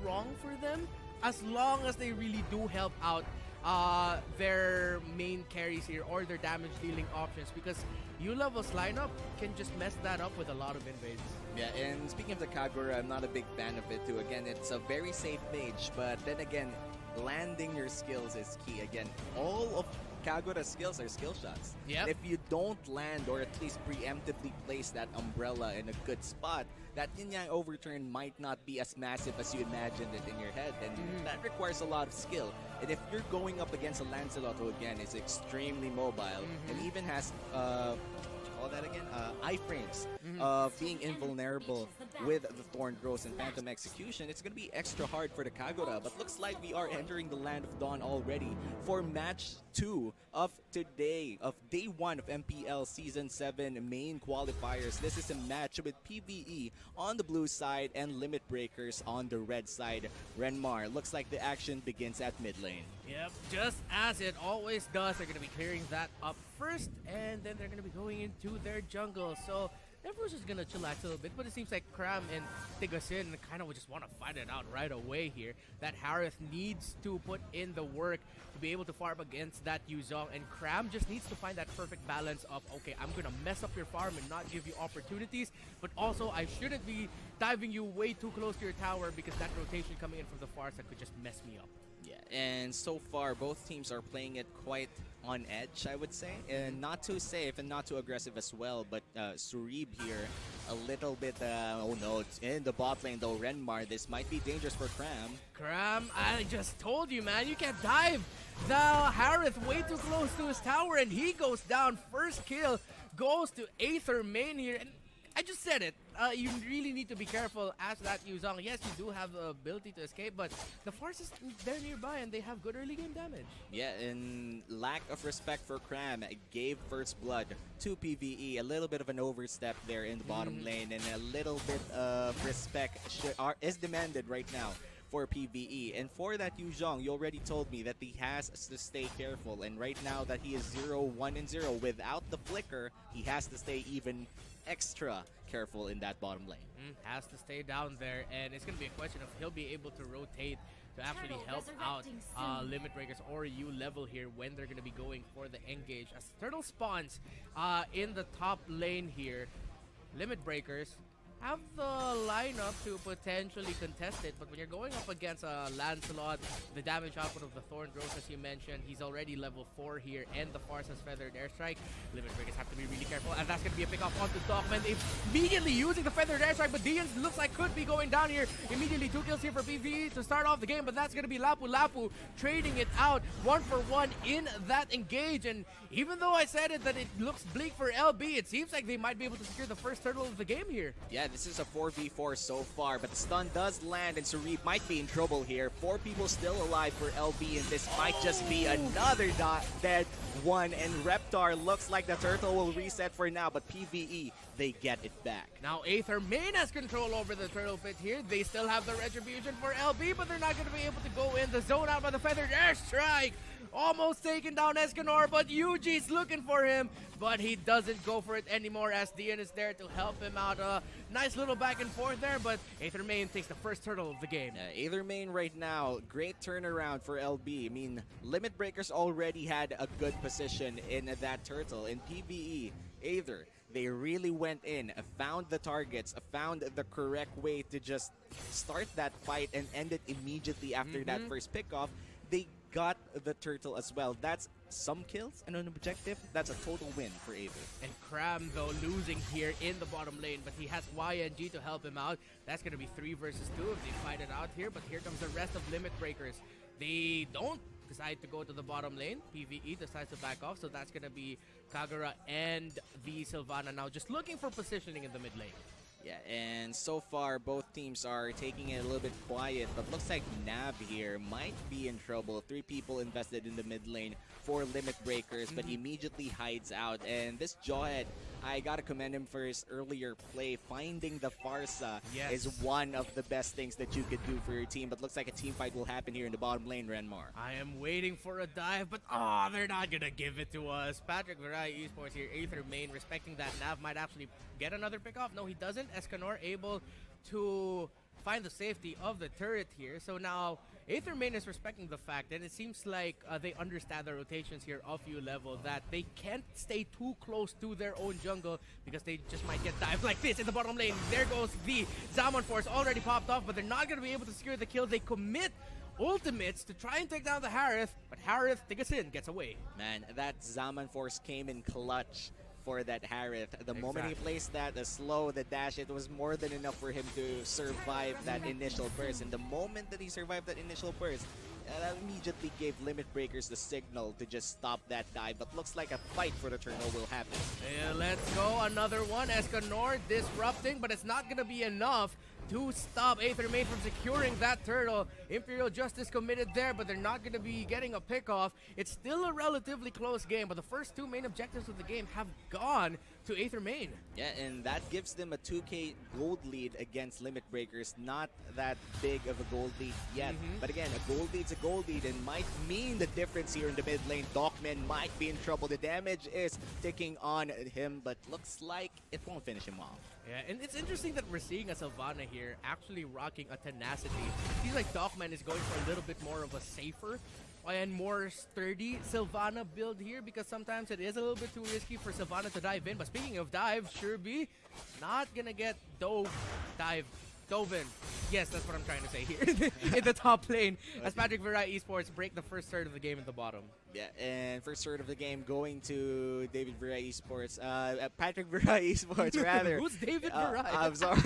wrong for them as long as they really do help out their main carries here or their damage dealing options, because U-Level's lineup can just mess that up with a lot of invades. Yeah, and speaking of the Kagura, I'm not a big fan of it too. Again, it's a very safe mage, but then again, landing your skills is key. Again, all of Kagura's skills are skill shots. Yep. If you don't land or at least preemptively place that umbrella in a good spot, that yin-yang overturn might not be as massive as you imagined it in your head, and that requires a lot of skill. And if you're going up against a Lancelot who again is extremely mobile and even has call that again? Iframes of being invulnerable with the Thorn Growth and Phantom Execution, it's going to be extra hard for the Kagura. But looks like we are entering the Land of Dawn already for match 2 of today, of day 1 of MPL Season 7 main qualifiers. This is a match with PvE on the blue side and Limit Breakers on the red side. Renmar, looks like the action begins at mid lane. Yep, just as it always does. They're going to be clearing that up first, and then they're going to be going into their jungle. So everyone's just going to chillax a little bit, but it seems like Kram and Tigasin kind of just want to fight it out right away here. That Harith needs to put in the work to be able to farm against that Yuzong, and Kram just needs to find that perfect balance of, okay, I'm going to mess up your farm and not give you opportunities, but also I shouldn't be diving you way too close to your tower, because that rotation coming in from the far side could just mess me up. Yeah, and so far both teams are playing it quite on edge, I would say, and not too safe and not too aggressive as well. But Surib here, a little bit, oh no, it's in the bot lane though. Renmar, this might be dangerous for Kram. Kram, I just told you, man, you can't dive the Harith way too close to his tower, and he goes down. First kill goes to Aether main here, and I just said it. You really need to be careful as that Yuzong. Yes, you do have the ability to escape, but the Force is there nearby and they have good early game damage. Yeah, and lack of respect for Kram gave first blood to PvE. A little bit of an overstep there in the bottom lane, and a little bit of respect is demanded right now for PvE. And for that Yuzong, you already told me that he has to stay careful, and right now that he is 0-1 and 0 without the flicker, he has to stay even extra careful in that bottom lane. Has to stay down there, and it's going to be a question of he'll be able to rotate to actually help out Limit Breakers or U-Level here when they're going to be going for the engage. As Turtle spawns in the top lane here, Limit Breakers have the lineup to potentially contest it, but when you're going up against a Lancelot, the damage output of the Thorn Growth, as you mentioned, he's already level 4 here, and the Farce has Feathered Airstrike. Limit Breakers have to be really careful, and that's going to be a pick off onto Dogman. Immediately using the Feathered Airstrike, but Dian looks like could be going down here. Immediately 2 kills here for PvE to start off the game, but that's going to be Lapu Lapu trading it out 1-for-1 in that engage. And even though I said it that it looks bleak for LB, it seems like they might be able to secure the first turtle of the game here. Yeah, this is a 4v4 so far, but the stun does land, and Surib might be in trouble here. 4 people still alive for LB, and this might just be another dead one. And Reptar looks like the turtle will reset for now, but PvE, they get it back. Now Aether main has control over the turtle pit here. They still have the retribution for LB, but they're not going to be able to go in. The zone out by the Feathered Airstrike. Almost taking down Escanor, but Yuji's looking for him, but he doesn't go for it anymore as Dian is there to help him out. Nice little back and forth there, but Aether main takes the first turtle of the game. Aether main right now, great turnaround for LB. I mean, Limit Breakers already had a good position in that turtle. In PvE, Aether, they really went in, found the targets, found the correct way to just start that fight and end it immediately after that first pickoff. They got the turtle as well. That's some kills and an objective. That's a total win for Aether. And Kram, though, losing here in the bottom lane, but he has YNG to help him out. That's going to be 3 versus 2 if they fight it out here, but here comes the rest of Limit Breakers. They don't decide to go to the bottom lane. PvE decides to back off, so that's going to be Kagura and the Sylvana now just looking for positioning in the mid lane. Yeah, and so far both teams are taking it a little bit quiet, but looks like Nav here might be in trouble. 3 people invested in the mid lane for Limit Breakers, but he immediately hides out. And this Jawhead, I gotta commend him for his earlier play. Finding the Farsa is one of the best things that you could do for your team, but looks like a team fight will happen here in the bottom lane, Renmar. I am waiting for a dive, but they're not gonna give it to us. Patrick Varai Esports here, Aether main, respecting that Nav might actually get another pick off. No, he doesn't. Escanor able to find the safety of the turret here. So now Aether Main is respecting the fact, and it seems like they understand the rotations here of U level, that they can't stay too close to their own jungle because they just might get dived like this in the bottom lane. There goes the Zaman Force, already popped off, but they're not going to be able to secure the kill. They commit ultimates to try and take down the Harith, but Harith, Tigasin, gets away. Man, that Zaman Force came in clutch for that Harith. The moment he placed that, the slow, the dash, it was more than enough for him to survive that initial burst. And the moment that he survived that initial burst, that immediately gave Limit Breakers the signal to just stop that dive. But looks like a fight for the turtle will happen. Yeah, let's go. Another one. Escanor disrupting, but it's not going to be enough to stop Aether Main from securing that turtle. Imperial Justice committed there, but they're not going to be getting a pick off. It's still a relatively close game, but the first two main objectives of the game have gone to Aether Main. Yeah, and that gives them a 2k gold lead against Limit Breakers. Not that big of a gold lead yet, but again, a gold lead's a gold lead and might mean the difference here in the mid lane. Dogman might be in trouble. The damage is ticking on him, but looks like it won't finish him off. Yeah, and it's interesting that we're seeing a Sylvana here actually rocking a tenacity. Seems like Dogman is going for a little bit more of a safer and more sturdy Sylvana build here, because sometimes it is a little bit too risky for Sylvana to dive in. But speaking of dive, Sherby not gonna get dove in. Yes, that's what I'm trying to say here in the top lane as Patrick Virai Esports break the first third of the game in the bottom. Yeah, and first third of the game going to David Virai Esports. Patrick Virai Esports, rather. Who's David Virai? I'm sorry.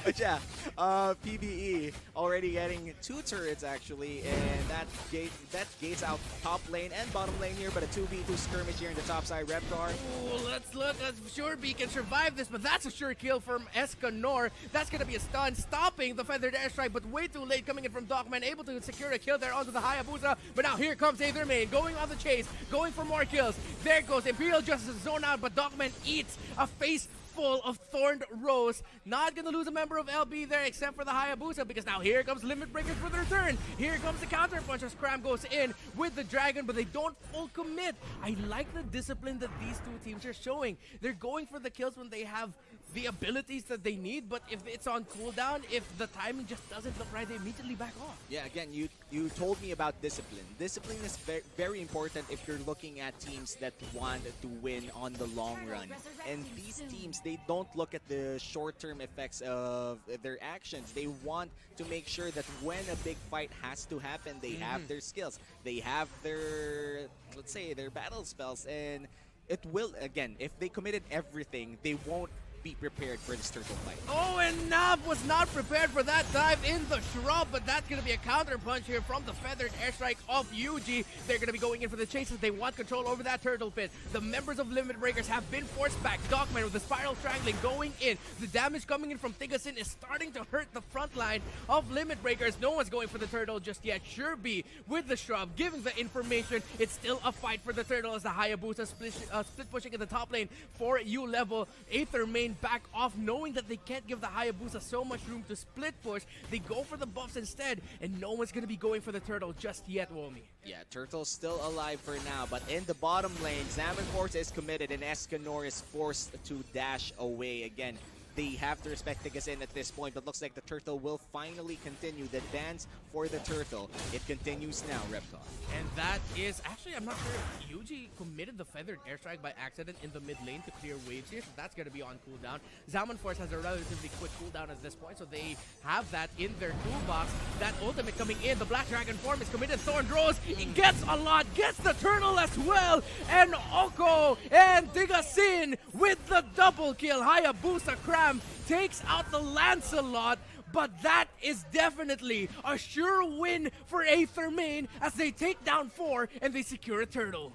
But yeah, PBE already getting 2 turrets actually, and that gates out top lane and bottom lane here, but a 2v2 skirmish here in the top side. Reptar. Ooh, let's look. Sherby can survive this, but that's a sure kill from Escanor. That's going to be a stun, stopping the feathered airstrike, but way too late coming in from Dogman, able to secure a kill there onto the Hayabusa. But now here comes Aether Main, going on the chase, going for more kills. There goes Imperial Justice zone out, but Dogman eats a face full of Thorned Rose. Not gonna lose a member of LB there except for the Hayabusa, because now here comes Limit Breakers for the return. Here comes the counter punch as Cram goes in with the dragon, but they don't full commit. I like the discipline that these two teams are showing. They're going for the kills when they have the abilities that they need, but if it's on cooldown, if the timing just doesn't look right, they immediately back off. Yeah, again, you told me about discipline. Discipline is very important if you're looking at teams that want to win on the long run. And these teams, they don't look at the short-term effects of their actions. They want to make sure that when a big fight has to happen, they have their skills. They have their, let's say, their battle spells. And it will, again, if they committed everything, they won't be prepared for this turtle fight. Oh, and Nav was not prepared for that dive in the shrub, but that's going to be a counter punch here from the feathered airstrike of Yuji. They're going to be going in for the chases. They want control over that turtle pit. The members of Limit Breakers have been forced back. Dogman with the spiral strangling going in. The damage coming in from Tigasin is starting to hurt the front line of Limit Breakers. No one's going for the turtle just yet. Sherby with the shrub giving the information. It's still a fight for the turtle as the Hayabusa split pushing in the top lane for U level. Aether Main back off, knowing that they can't give the Hayabusa so much room to split push. They go for the buffs instead, and no one's going to be going for the turtle just yet, Womi. Yeah, Turtle's still alive for now, but in the bottom lane, Zaman Force is committed, and Escanor is forced to dash away again. They have to respect Tigasin at this point, but looks like the turtle will finally continue the dance for the turtle. It continues now, Reptar. And that is, actually, I'm not sure if Yuji committed the feathered airstrike by accident in the mid lane to clear waves here, so that's going to be on cooldown. Zaman Force has a relatively quick cooldown at this point, so they have that in their toolbox. That ultimate coming in, the Black Dragon form is committed. Thorned Rose, he gets a lot, gets the turtle as well, and Oko and Tigasin with the double kill. Hayabusa Cram takes out the Lancelot, but that is definitely a sure win for Aether Main as they take down 4 and they secure a turtle.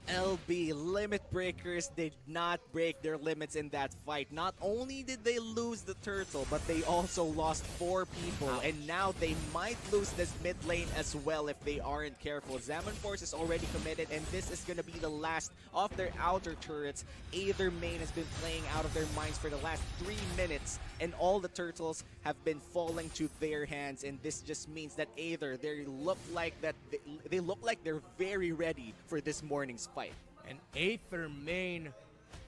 LB Limit Breakers did not break their limits in that fight. Not only did they lose the turtle, but they also lost 4 people. Ouch. And now they might lose this mid lane as well if they aren't careful. Zaman Force is already committed, and this is going to be the last of their outer turrets. Aether Main has been playing out of their minds for the last 3 minutes, and all the turtles have been falling to their hands. And this just means that Aether, they look like they're very ready for this morning's fight. And Aether Main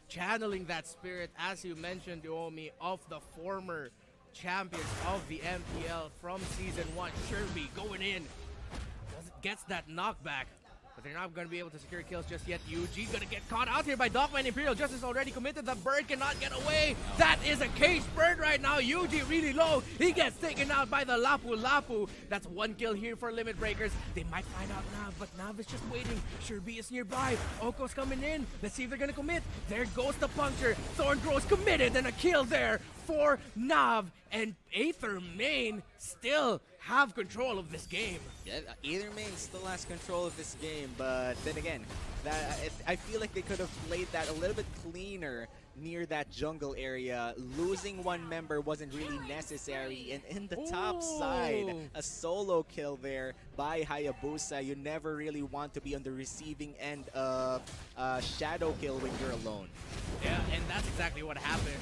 channeling that spirit, as you mentioned, Yomi, of the former champions of the MPL from Season 1. Sherby going in. Gets that knockback. But they're not going to be able to secure kills just yet. UG going to get caught out here by Dogman. Imperial Justice already committed. The bird cannot get away. That is a cage bird right now. UG really low. He gets taken out by the Lapu Lapu. That's one kill here for Limit Breakers. They might find out Nav, but Nav is just waiting. Sherby is nearby. Oko's coming in. Let's see if they're going to commit. There goes the puncture. Thorngrow's committed and a kill there for Nav. And Aether Main still have control of this game. Yeah, Aether Main still has control of this game, but then again, I feel like they could have played that a little bit cleaner near that jungle area. Losing one member wasn't really necessary, and in the top side, a solo kill there by Hayabusa. You never really want to be on the receiving end of shadow kill when you're alone. Yeah, and that's exactly what happened.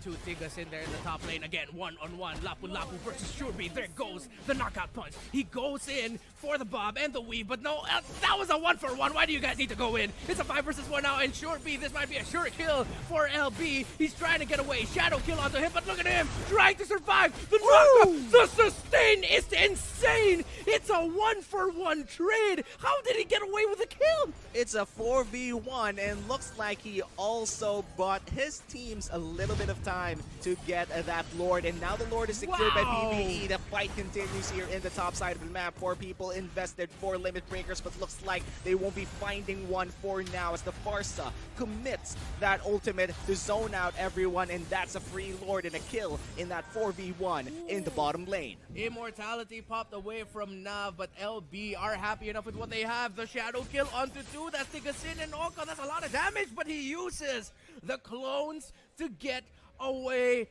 Two Tigas in there in the top lane. Again, one-on-one. Lapu Lapu versus Sherby. There goes the knockout punch. He goes in for the bob and the weave, but no, that was a 1-for-1. Why do you guys need to go in? It's a 5 versus 1 now, and Sherby, this might be a sure kill for LB. He's trying to get away. Shadow kill onto him, but look at him trying to survive. The knockup, the sustain is insane. It's a 1-for-1 trade. How did he get away with the kill? It's a 4v1, and looks like he also bought his teams a little bit of time to get that Lord, and now the Lord is secured by PvE. The fight continues here in the top side of the map. 4 people invested for Limit Breakers, but looks like they won't be finding one for now as the Farsa commits that ultimate to zone out everyone, and that's a free Lord and a kill in that 4v1 in the bottom lane. Immortality popped away from Nav, but LB are happy enough with what they have. The shadow kill onto 2. That's Tigasin and Oko. That's a lot of damage, but he uses the clones to get away.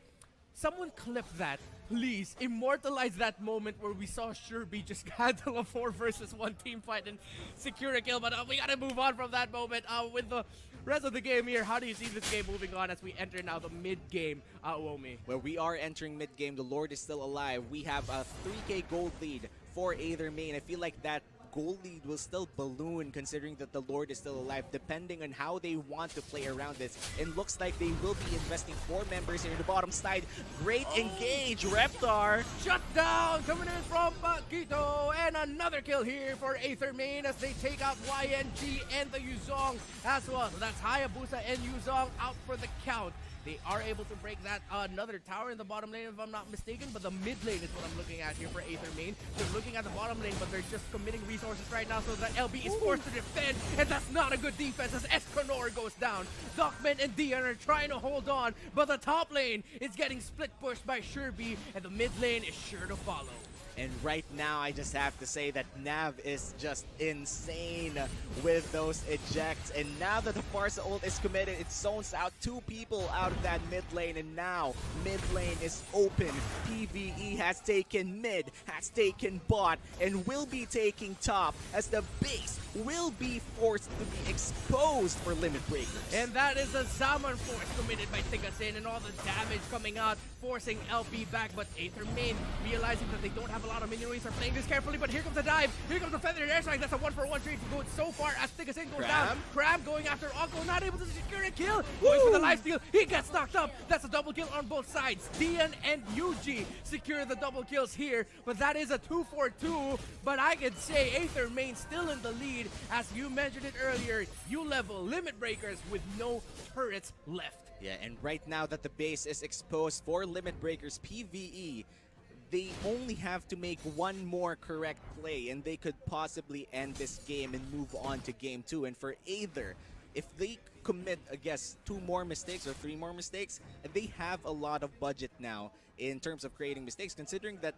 Someone clip that, please. Immortalize that moment where we saw Sherby just handle a 4 versus 1 team fight and secure a kill. But we gotta move on from that moment with the rest of the game here. How do you see this game moving on as we enter now the mid-game, Womi? Well, we are entering mid-game. The Lord is still alive. We have a 3K gold lead for Aether Main. I feel like that gold lead will still balloon considering that the Lord is still alive, depending on how they want to play around this. It looks like they will be investing 4 members here in the bottom side. Great engage, Reptar. Shut down, coming in from Paquito, and another kill here for Aether Main as they take out YNG and the Yuzong as well. So that's Hayabusa and Yuzong out for the count. They are able to break that another tower in the bottom lane, if I'm not mistaken, but the mid lane is what I'm looking at here for Aether Main. They're looking at the bottom lane, but they're just committing resources right now so that LB is forced to defend, and that's not a good defense as Escanor goes down. Dockman and Dian are trying to hold on, but the top lane is getting split pushed by Sherby, and the mid lane is sure to follow. And right now, I just have to say that Nav is just insane with those ejects. And now that the Farsa ult is committed, it zones out 2 people out of that mid lane. And now, mid lane is open. PvE has taken mid, has taken bot, and will be taking top as the base will be forced to be exposed for Limit Breakers. And that is a Salmon Force committed by Tigasin, and all the damage coming out, forcing LB back. But Aether Main realizing that they don't have a lot of minions are playing this carefully, but here comes the dive. Here comes the feathered airstrike. That's a 1-for-1 trade to go so far as Tigasin goes down. Crab going after Oko, not able to secure a kill. Going for the lifesteal. He gets knocked up. That's a double kill on both sides. Dian and Yuji secure the double kills here, but that is a 2-for-2. But I can say Aether Main still in the lead. As you mentioned it earlier, U-level Limit Breakers with no turrets left. Yeah, and right now that the base is exposed for Limit Breakers PvE, they only have to make one more correct play and they could possibly end this game and move on to game 2. And for Aether, if they commit, I guess, 2 more mistakes or 3 more mistakes, they have a lot of budget now in terms of creating mistakes, considering that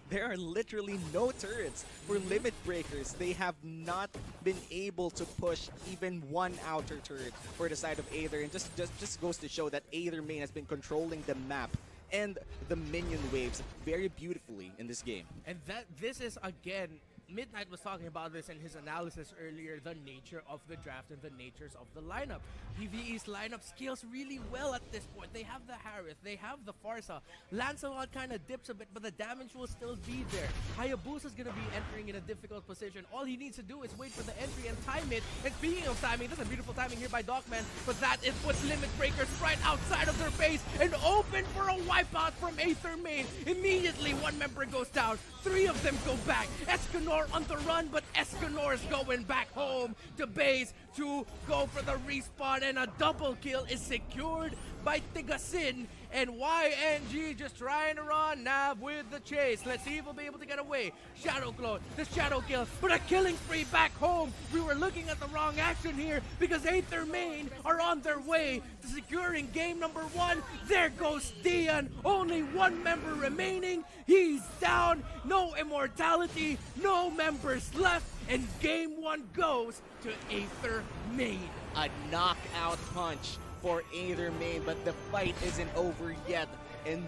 there are literally no turrets for Limit Breakers. They have not been able to push even one outer turret for the side of Aether, and just goes to show that Aether Main has been controlling the map and the minion waves very beautifully in this game. And this is again Midnight was talking about this in his analysis earlier, the nature of the draft and the natures of the lineup. PvE's lineup scales really well at this point. They have the Harith, they have the Farsa. Lancelot kind of dips a bit, but the damage will still be there. Hayabusa's going to be entering in a difficult position. All he needs to do is wait for the entry and time it. And speaking of timing, that's a beautiful timing here by Dogman, but that is puts Limit Breakers right outside of their face and open for a wipeout from Aether Main. Immediately, one member goes down. 3 of them go back. Escanor on the run, but Escanor's going back home to base to go for the respawn, and a double kill is secured by Tigasin. And YNG just trying to run Nav with the chase. Let's see if we'll be able to get away. Shadow Clone, the Shadow Kill, but a killing spree back home. We were looking at the wrong action here because Aether Main are on their way to securing game number 1. There goes Dian. Only 1 member remaining. He's down. No immortality. No members left. And game 1 goes to Aether Main. A knockout punch for Aether Main, but the fight isn't over yet. And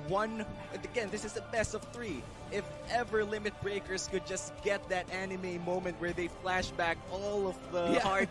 again, this is the best of 3. If ever Limit Breakers could just get that anime moment where they flash back all of the hard